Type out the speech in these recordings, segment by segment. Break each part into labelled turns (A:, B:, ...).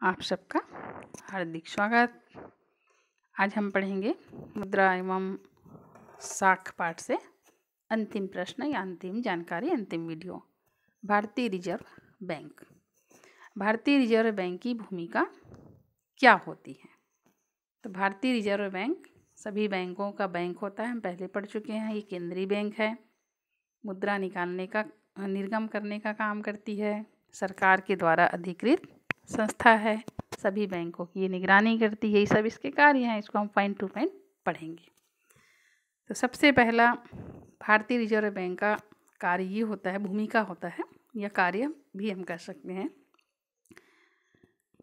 A: आप सबका हार्दिक स्वागत। आज हम पढ़ेंगे मुद्रा एवं साख पाठ से अंतिम प्रश्न या अंतिम जानकारी, अंतिम वीडियो। भारतीय रिजर्व बैंक। भारतीय रिजर्व बैंक की भूमिका क्या होती है? तो भारतीय रिजर्व बैंक सभी बैंकों का बैंक होता है। हम पहले पढ़ चुके हैं। ये केंद्रीय बैंक है। मुद्रा निकालने का, निर्गम करने का काम करती है। सरकार के द्वारा अधिकृत संस्था है। सभी बैंकों की ये निगरानी करती है। ये सब इसके कार्य हैं। इसको हम पॉइंट टू पॉइंट पढ़ेंगे। तो सबसे पहला भारतीय रिजर्व बैंक का कार्य ये होता है, भूमिका होता है या कार्य भी हम कह सकते हैं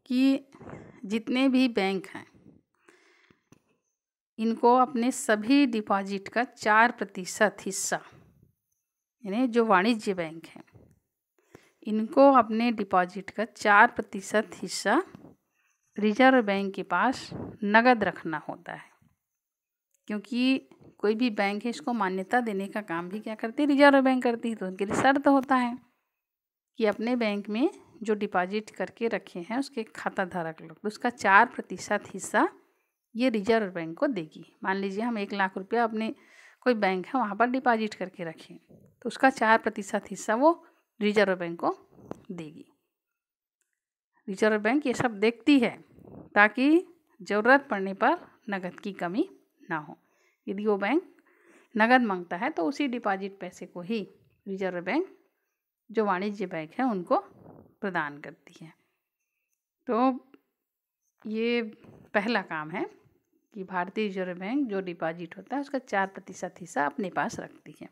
A: कि जितने भी बैंक हैं इनको अपने सभी डिपॉजिट का 4% हिस्सा, यानी जो वाणिज्य बैंक हैं इनको अपने डिपॉजिट का 4% हिस्सा रिजर्व बैंक के पास नगद रखना होता है। क्योंकि कोई भी बैंक है, इसको मान्यता देने का काम भी क्या करती है? रिजर्व बैंक करती है। तो उनके लिए शर्त होता है कि अपने बैंक में जो डिपॉजिट करके रखे हैं उसके खाता धारक लोग, तो उसका 4% हिस्सा ये रिजर्व बैंक को देगी। मान लीजिए हम 1 लाख रुपया अपने कोई बैंक है वहाँ पर डिपॉजिट करके रखें, तो उसका 4% हिस्सा वो रिजर्व बैंक को देगी। रिजर्व बैंक ये सब देखती है ताकि ज़रूरत पड़ने पर नगद की कमी ना हो। यदि वो बैंक नगद मांगता है तो उसी डिपॉजिट पैसे को ही रिजर्व बैंक, जो वाणिज्य बैंक है, उनको प्रदान करती है। तो ये पहला काम है कि भारतीय रिजर्व बैंक जो डिपॉजिट होता है उसका 4% हिस्सा अपने पास रखती है।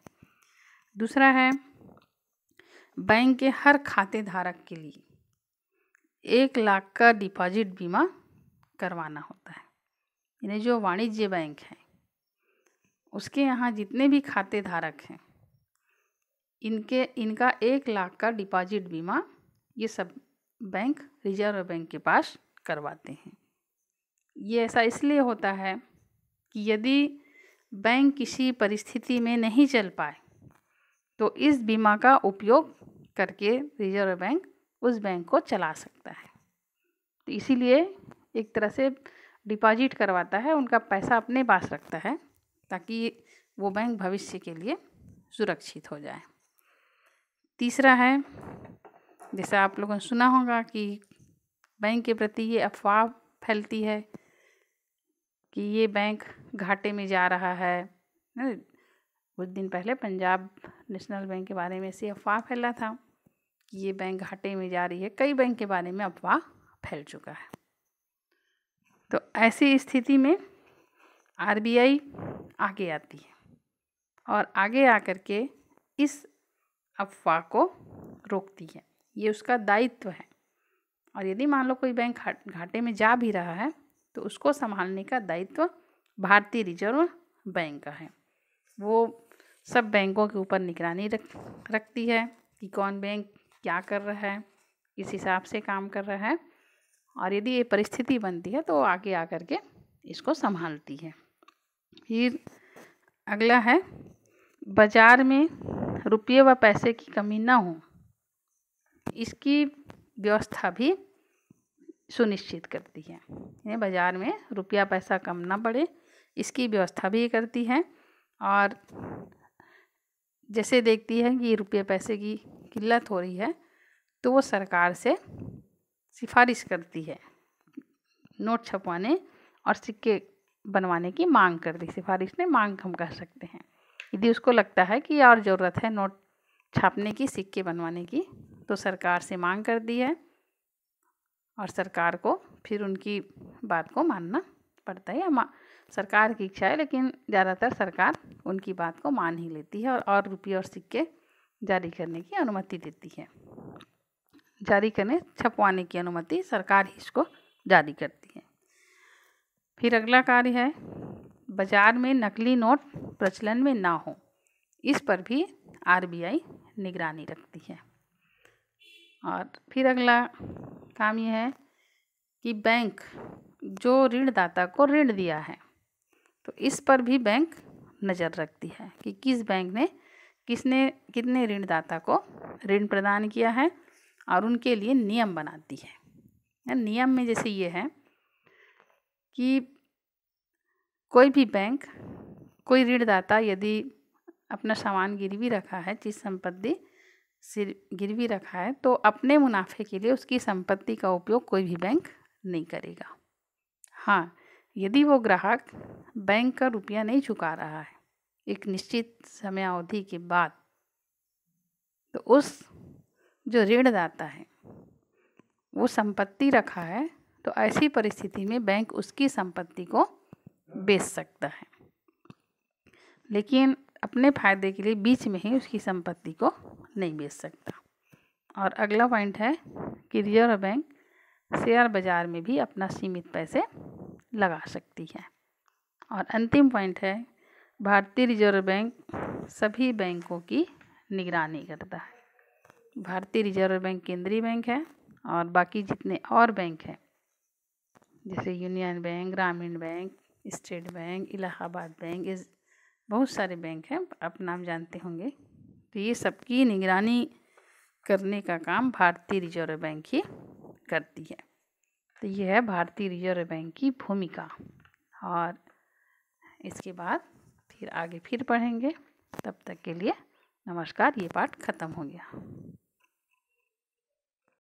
A: दूसरा है, बैंक के हर खाते धारक के लिए 1 लाख का डिपॉजिट बीमा करवाना होता है। यानी जो वाणिज्य बैंक है उसके यहाँ जितने भी खाते धारक हैं इनका 1 लाख का डिपॉजिट बीमा ये सब बैंक रिजर्व बैंक के पास करवाते हैं। ये ऐसा इसलिए होता है कि यदि बैंक किसी परिस्थिति में नहीं चल पाए तो इस बीमा का उपयोग करके रिजर्व बैंक उस बैंक को चला सकता है। तो इसीलिए एक तरह से डिपॉजिट करवाता है, उनका पैसा अपने पास रखता है ताकि वो बैंक भविष्य के लिए सुरक्षित हो जाए। तीसरा है, जैसा आप लोगों ने सुना होगा कि बैंक के प्रति ये अफवाह फैलती है कि ये बैंक घाटे में जा रहा है। कुछ दिन पहले पंजाब नेशनल बैंक के बारे में ऐसी अफवाह फैला था कि ये बैंक घाटे में जा रही है। कई बैंक के बारे में अफवाह फैल चुका है। तो ऐसी स्थिति में आरबीआई आगे आती है और आगे आकर के इस अफवाह को रोकती है। ये उसका दायित्व है। और यदि मान लो कोई बैंक घाटे में जा भी रहा है तो उसको संभालने का दायित्व भारतीय रिजर्व बैंक का है। वो सब बैंकों के ऊपर निगरानी रखती है कि कौन बैंक क्या कर रहा है, किस हिसाब से काम कर रहा है, और यदि ये परिस्थिति बनती है तो आगे आकर के इसको संभालती है। फिर अगला है, बाज़ार में रुपये व पैसे की कमी ना हो इसकी व्यवस्था भी सुनिश्चित करती है। ये बाज़ार में रुपया पैसा कम ना पड़े इसकी व्यवस्था भी करती है। और जैसे देखती है कि रुपये पैसे की किल्लत हो रही है तो वो सरकार से सिफारिश करती है, नोट छपवाने और सिक्के बनवाने की मांग करती है। सिफारिश ने मांग हम कह सकते हैं। यदि उसको लगता है कि और ज़रूरत है नोट छापने की, सिक्के बनवाने की, तो सरकार से मांग करती है और सरकार को फिर उनकी बात को मानना पड़ता है। या सरकार की इच्छा है, लेकिन ज़्यादातर सरकार उनकी बात को मान ही लेती है और रुपये और सिक्के जारी करने की अनुमति देती है। जारी करने, छपवाने की अनुमति सरकार ही इसको जारी करती है। फिर अगला कार्य है, बाज़ार में नकली नोट प्रचलन में ना हो इस पर भी आरबीआई निगरानी रखती है। और फिर अगला काम यह है कि बैंक जो ऋणदाता को ऋण दिया है तो इस पर भी बैंक नज़र रखती है कि किस बैंक ने कितने ऋणदाता को ऋण प्रदान किया है और उनके लिए नियम बनाती है। नियम में जैसे ये है कि कोई भी बैंक, कोई ऋणदाता यदि अपना सामान गिरवी रखा है, चीज़ संपत्ति से गिरवी रखा है, तो अपने मुनाफे के लिए उसकी संपत्ति का उपयोग कोई भी बैंक नहीं करेगा। हाँ, यदि वो ग्राहक बैंक का रुपया नहीं चुका रहा है एक निश्चित समय अवधि के बाद, तो उस जो ऋणदाता है वो संपत्ति रखा है, तो ऐसी परिस्थिति में बैंक उसकी संपत्ति को बेच सकता है, लेकिन अपने फ़ायदे के लिए बीच में ही उसकी संपत्ति को नहीं बेच सकता। और अगला पॉइंट है कि रिजर्व बैंक शेयर बाज़ार में भी अपना सीमित पैसे लगा सकती है। और अंतिम पॉइंट है, भारतीय रिजर्व बैंक सभी बैंकों की निगरानी करता है। भारतीय रिजर्व बैंक केंद्रीय बैंक है और बाकी जितने और बैंक हैं जैसे यूनियन बैंक, ग्रामीण bank, state bank, Allahabad bank, इस बहुत सारे बैंक हैं, आप नाम जानते होंगे। तो ये सबकी निगरानी करने का काम भारतीय रिजर्व बैंक ही करती है। तो ये है भारतीय रिजर्व बैंक की भूमिका। और इसके बाद फिर आगे फिर पढ़ेंगे। तब तक के लिए नमस्कार। ये पाठ ख़त्म हो गया।